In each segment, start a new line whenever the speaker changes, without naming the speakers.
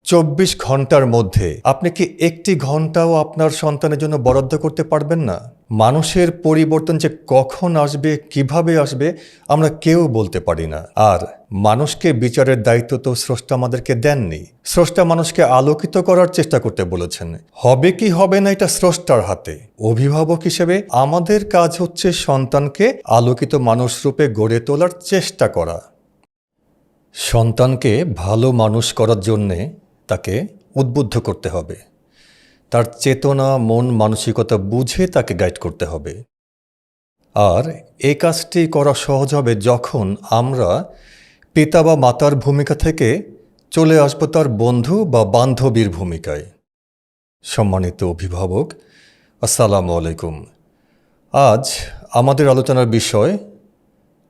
২৪ ঘন্টার মধ্যে আপনি কি একটি ঘন্টাও আপনার সন্তানের জন্য বরাদ্দ করতে পারবেন না? মানুষের পরিবর্তন যে কখন আসবে, কিভাবে আসবে আমরা কেউ বলতে পারি না। আর মানুষকে বিচারের দায়িত্ব তো স্রষ্টা আমাদেরকে দেননি। স্রষ্টা মানুষকে আলোকিত করার চেষ্টা করতে বলেছেন। হবে কি হবে না এটা স্রষ্টার হাতে। অভিভাবক হিসেবে আমাদের কাজ হচ্ছে সন্তানকে আলোকিত মানুষ রূপে গড়ে তোলার চেষ্টা করা। সন্তানকে ভালো মানুষ করার জন্যে তাকে উদ্বুদ্ধ করতে হবে। তার চেতনা, মন, মানসিকতা বুঝে তাকে গাইড করতে হবে। আর এই কাজটি করা সহজ হবে যখন আমরা পিতা বা মাতার ভূমিকা থেকে চলে আসব তার বন্ধু বা বান্ধবীর ভূমিকায়। সম্মানিত অভিভাবক, আসসালামু আলাইকুম। আজ আমাদের আলোচনার বিষয়,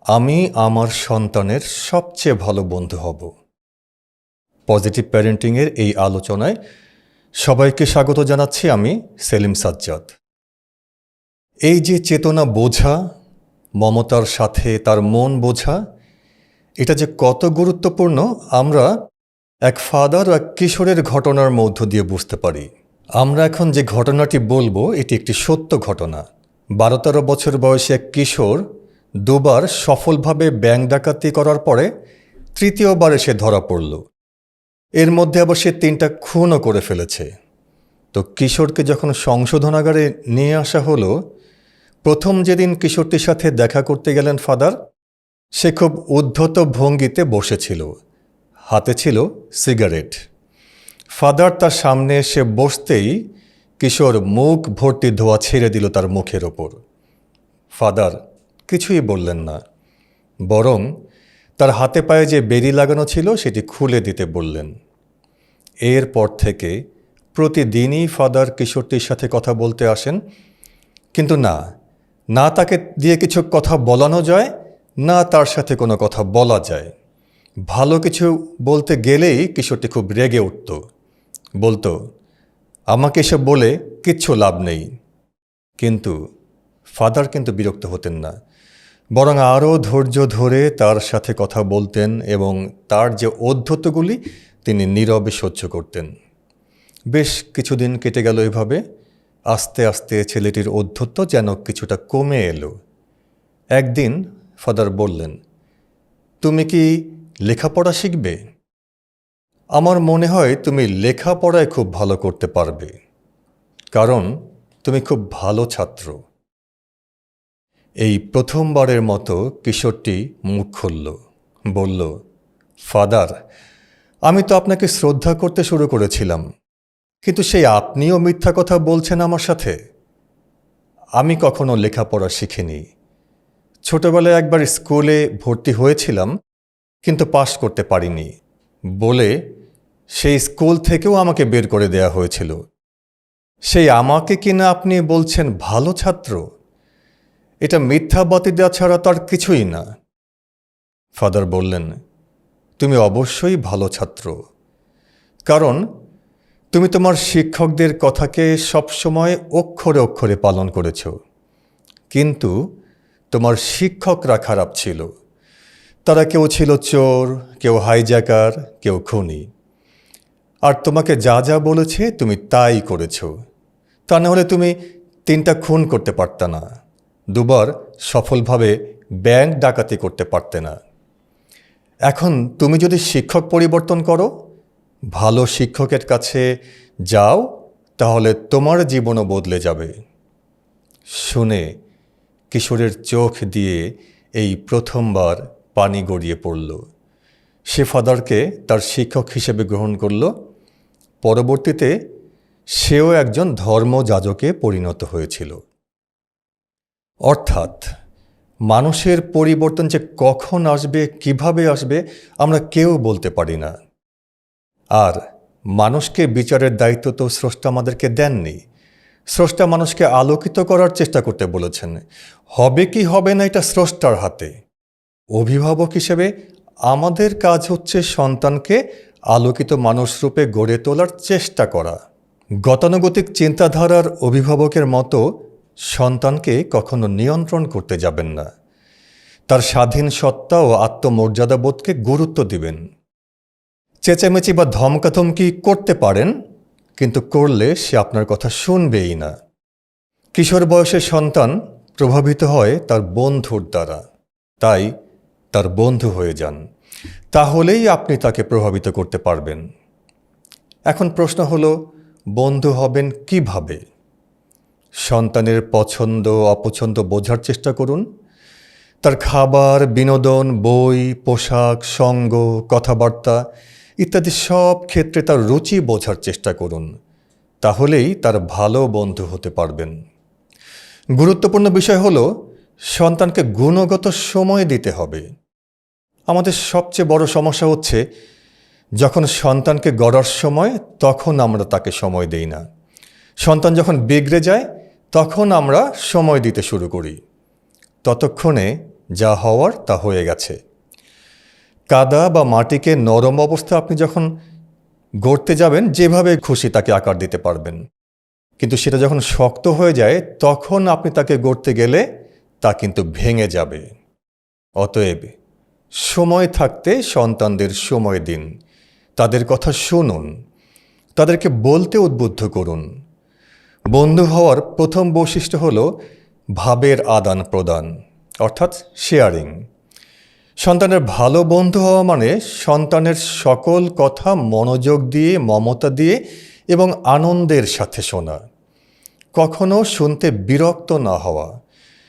আমি আমার সন্তানের সবচেয়ে ভালো বন্ধু হব। পজিটিভ প্যারেন্টিংয়ের এই আলোচনায় সবাইকে স্বাগত জানাচ্ছি। আমি সেলিম সাজ্জাদ। এই যে চেতনা বোঝা, মমতার সাথে তার মন বোঝা, এটা যে কত গুরুত্বপূর্ণ আমরা এক ফাদার ও এক কিশোরের ঘটনার মধ্য দিয়ে বুঝতে পারি। আমরা এখন যে ঘটনাটি বলবো এটি একটি সত্য ঘটনা। 12-13 বছর বয়সী এক কিশোর দুবার সফলভাবে ব্যাংক ডাকাতি করার পরে তৃতীয়বারে সে ধরা পড়ল। এর মধ্যে আবার সে 3টা খুনও করে ফেলেছে। তো কিশোরকে যখন সংশোধনাগারে নিয়ে আসা হলো, প্রথম যেদিন কিশোরটির সাথে দেখা করতে গেলেন ফাদার, সে খুব উদ্ধত ভঙ্গিতে বসেছিল, হাতে ছিল সিগারেট। ফাদার তার সামনে এসে বসতেই কিশোর মুখ ভর্তি ধোঁয়া ছেড়ে দিল তার মুখের ওপর। ফাদার কিছুই বললেন না, বরং তার হাতে পায়ে যে বেড়ি লাগানো ছিল সেটি খুলে দিতে বললেন। এরপর থেকে প্রতিদিনই ফাদার কিশোরটির সাথে কথা বলতে আসেন, কিন্তু না তাকে দিয়ে কিছু কথা বলানো যায়, না তার সাথে কোনো কথা বলা যায়। ভালো কিছু বলতে গেলেই কিশোরটি খুব রেগে উঠত, বলতো আমাকে এসব বলে কিচ্ছু লাভ নেই। কিন্তু ফাদার কিন্তু বিরক্ত হতেন না, বরং আরও ধৈর্য ধরে তার সাথে কথা বলতেন এবং তার যে অধ্যত্বগুলি তিনি নীরবে সহ্য করতেন। বেশ কিছুদিন কেটে গেল এভাবে। আস্তে আস্তে ছেলেটির অধ্যত্ব যেন কিছুটা কমে এলো। একদিন ফাদার বললেন, তুমি কি লেখাপড়া শিখবে? আমার মনে হয় তুমি লেখাপড়ায় খুব ভালো করতে পারবে, কারণ তুমি খুব ভালো ছাত্র। এই প্রথমবারের মতো কিশোরটি মুখ খুলল, বলল, ফাদার, আমি তো আপনাকে শ্রদ্ধা করতে শুরু করেছিলাম, কিন্তু সেই আপনিও মিথ্যা কথা বলছেন আমার সাথে। আমি কখনো লেখাপড়া শিখিনি। ছোটবেলায় একবার স্কুলে ভর্তি হয়েছিলাম, কিন্তু পাশ করতে পারিনি বলে সেই স্কুল থেকেও আমাকে বের করে দেয়া হয়েছিল। সেই আমাকে কিনা আপনি বলছেন ভালো ছাত্র? এটা মিথ্যাবাদী দেওয়া ছাড়া তার কিছুই না। ফাদার বললেন, তুমি অবশ্যই ভালো ছাত্র, কারণ তুমি তোমার শিক্ষকদের কথাকে সবসময় অক্ষরে অক্ষরে পালন করেছ। কিন্তু তোমার শিক্ষকরা খারাপ ছিল। তারা কেউ ছিল চোর, কেউ হাইজ্যাকার, কেউ খুনি। আর তোমাকে যা যা বলেছে তুমি তাই করেছ। তা না হলে তুমি 3টা খুন করতে পারতে না, 2বার সফলভাবে ব্যাংক ডাকাতি করতে পারতে না। এখন তুমি যদি শিক্ষক পরিবর্তন করো, ভালো শিক্ষকের কাছে যাও, তাহলে তোমার জীবনও বদলে যাবে। শুনে কিশোরের চোখ দিয়ে এই প্রথমবার পানি গড়িয়ে পড়ল। সে ফাদারকে তার শিক্ষক হিসেবে গ্রহণ করল। পরবর্তীতে সেও একজন ধর্মযাজকে পরিণত হয়েছিল। অর্থাৎ মানুষের পরিবর্তন যে কখন আসবে, কিভাবে আসবে আমরা কেউ বলতে পারি না। আর মানুষকে বিচারের দায়িত্ব তো স্রষ্টা আমাদেরকে দেননি। স্রষ্টা মানুষকে আলোকিত করার চেষ্টা করতে বলেছেন। হবে কি হবে না এটা স্রষ্টার হাতে। অভিভাবক হিসেবে আমাদের কাজ হচ্ছে সন্তানকে আলোকিত মানুষ রূপে গড়ে তোলার চেষ্টা করা। গতানুগতিক চিন্তাধারার অভিভাবকের মতো সন্তানকে কখনো নিয়ন্ত্রণ করতে যাবেন না। তার স্বাধীন সত্তা ও আত্মমর্যাদাবোধকে গুরুত্ব দিবেন। চেঁচামেচি বা ধমকাধমকি করতে পারেন, কিন্তু করলে সে আপনার কথা শুনবেই না। কিশোর বয়সের সন্তান প্রভাবিত হয় তার বন্ধুর দ্বারা, তাই তার বন্ধু হয়ে যান, তাহলেই আপনি তাকে প্রভাবিত করতে পারবেন। এখন প্রশ্ন হলো, বন্ধু হবেন কিভাবে? সন্তানের পছন্দ অপছন্দ বোঝার চেষ্টা করুন। তার খাবার, বিনোদন, বই, পোশাক, সঙ্গ, কথাবার্তা ইত্যাদি সব ক্ষেত্রে তার রুচি বোঝার চেষ্টা করুন, তাহলেই তার ভালো বন্ধু হতে পারবেন। গুরুত্বপূর্ণ বিষয় হলো, সন্তানকে গুণগত সময় দিতে হবে। আমাদের সবচেয়ে বড় সমস্যা হচ্ছে, যখন সন্তানকে গড়ার সময় তখন আমরা তাকে সময় দেই না। সন্তান যখন বিগড়ে যায় তখন আমরা সময় দিতে শুরু করি। ততক্ষণে যা হওয়ার তা হয়ে গেছে। কাদা বা মাটিকে নরম অবস্থা আপনি যখন গড়তে যাবেন, যেভাবে খুশি তাকে আকার দিতে পারবেন, কিন্তু সেটা যখন শক্ত হয়ে যায় তখন আপনি তাকে গড়তে গেলে তা কিন্তু ভেঙে যাবে। অতএব সময় থাকতে সন্তানদের সময় দিন, তাদের কথা শুনুন, তাদেরকে বলতে উদ্বুদ্ধ করুন। বন্ধু হওয়ার প্রথম বৈশিষ্ট্য হল ভাবের আদান প্রদান, অর্থাৎ শেয়ারিং। সন্তানের ভালো বন্ধু হওয়া মানে সন্তানের সকল কথা মনোযোগ দিয়ে, মমতা দিয়ে এবং আনন্দের সাথে শোনা। কখনো শুনতে বিরক্ত না হওয়া,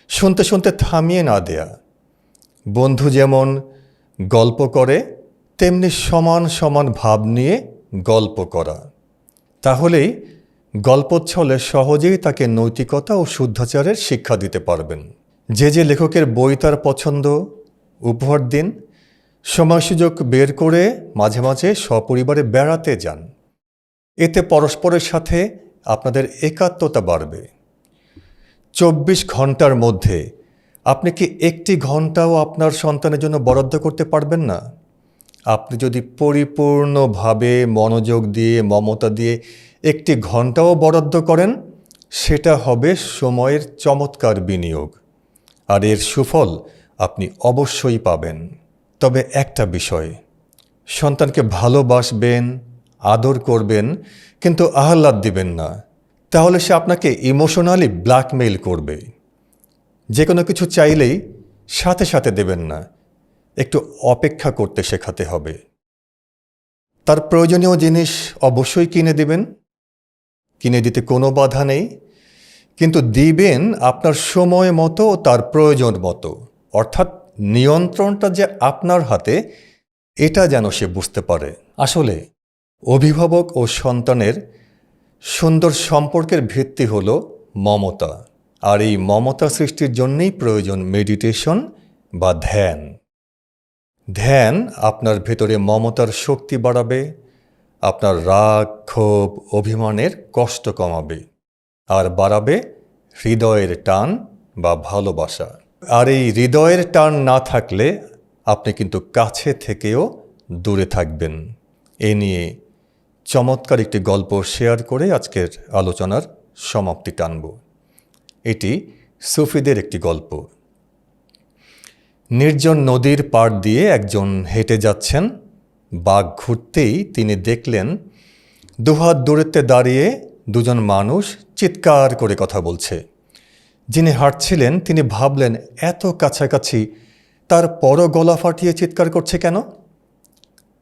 শুনতে শুনতে থামিয়ে না দেয়া। বন্ধু যেমন গল্প করে, তেমনি সমান সমান ভাব নিয়ে গল্প করা। তাহলেই গল্পচ্ছলে সহজেই তাকে নৈতিকতা ও শুদ্ধাচারের শিক্ষা দিতে পারবেন। যে যে লেখকের বই তার পছন্দ, উপহার দিন। সময় সুযোগ বের করে মাঝে মাঝে সপরিবারে বেড়াতে যান। এতে পরস্পরের সাথে আপনাদের একাত্মতা বাড়বে। 24 ঘন্টার মধ্যে আপনি কি 1 ঘন্টাও আপনার সন্তানের জন্য বরাদ্দ করতে পারবেন না? আপনি যদি পরিপূর্ণভাবে মনোযোগ দিয়ে, মমতা দিয়ে 1 ঘন্টাও বরাদ্দ করেন, সেটা হবে সময়ের চমৎকার বিনিয়োগ, আর এর সুফল আপনি অবশ্যই পাবেন। তবে একটা বিষয়, সন্তানকে ভালোবাসবেন, আদর করবেন, কিন্তু আহ্লাদ দিবেন না। তাহলে সে আপনাকে ইমোশনালি ব্ল্যাকমেইল করবে। যে কোনো কিছু চাইলেই সাথে সাথে দেবেন না, একটু অপেক্ষা করতে শেখাতে হবে। তার প্রয়োজনীয় জিনিস অবশ্যই কিনে দেবেন, কিনে দিতে কোনো বাধা নেই, কিন্তু দিবেন আপনার সময় মতো, তার প্রয়োজন মতো। অর্থাৎ নিয়ন্ত্রণটা যে আপনার হাতে, এটা যেন সে বুঝতে পারে। আসলে অভিভাবক ও সন্তানের সুন্দর সম্পর্কের ভিত্তি হলো মমতা, আর এই মমতা সৃষ্টির জন্যই প্রয়োজন মেডিটেশন বা ধ্যান। ধ্যান আপনার ভেতরে মমতার শক্তি বাড়াবে, আপনার রাগ, ক্ষোভ, অভিমানের কষ্ট কমাবে, আর বাড়াবে হৃদয়ের টান বা ভালোবাসা। আর এই হৃদয়ের টান না থাকলে আপনি কিন্তু কাছে থেকেও দূরে থাকবেন। এ নিয়ে চমৎকার একটি গল্প শেয়ার করে আজকের আলোচনার সমাপ্তি টানব। এটি সুফিদের একটি গল্প। নির্জন নদীর পাড় দিয়ে একজন হেঁটে যাচ্ছেন। বাঘ ঘুরতেই তিনি দেখলেন দুহাত দূরত্বে দাঁড়িয়ে দুজন মানুষ চিৎকার করে কথা বলছে। যিনি হাঁটছিলেন তিনি ভাবলেন, এত কাছাকাছি, তারপরও গলা ফাটিয়ে চিৎকার করছে কেন?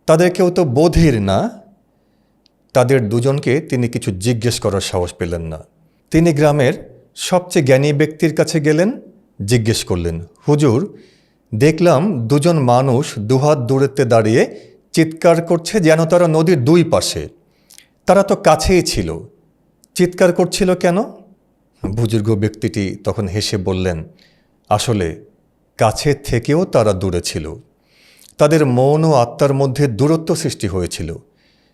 তাদের কেউ তো বধির না। তাদের দুজনকে তিনি কিছু জিজ্ঞেস করার সাহস পেলেন না। তিনি গ্রামের সবচেয়ে জ্ঞানী ব্যক্তির কাছে গেলেন, জিজ্ঞেস করলেন, হুজুর, দেখলাম দুজন মানুষ দুহাত দূরত্বে দাঁড়িয়ে চিৎকার করছে যেন তারা নদীর দুই পাশে। তারা তো কাছেই ছিল, চিৎকার করছিল কেন? বুজুর্গ ব্যক্তিটি তখন হেসে বললেন, আসলে কাছে থেকেও তারা দূরে ছিল। তাদের মন ও আত্মার মধ্যে দূরত্ব সৃষ্টি হয়েছিল।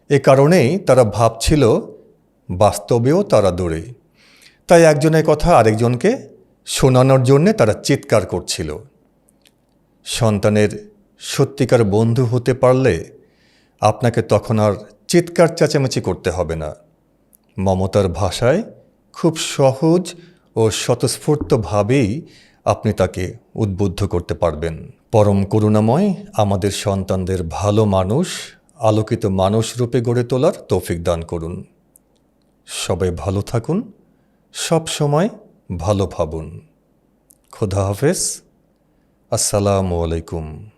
এ কারণেই তারা ভাবছিল বাস্তবেও তারা দূরে। তাই একজনের কথা আরেকজনকে শোনানোর জন্যে তারা চিৎকার করছিল। সন্তানের সত্যিকার বন্ধু হতে পারলে আপনাকে তখন আর চিৎকার চেঁচামেচি করতে হবে না। মমতার ভাষায় খুব সহজ ও স্বতঃস্ফূর্তভাবেই আপনি তাকে উদ্বুদ্ধ করতে পারবেন। পরম করুণাময় আমাদের সন্তানদের ভালো মানুষ আলোকিত মানুষ রূপে গড়ে তোলার তৌফিক দান করুন। সবাই ভালো থাকুন, সব সময় ভালো ভাবুন। খোদা হাফেজ। আসসালামু আলাইকুম।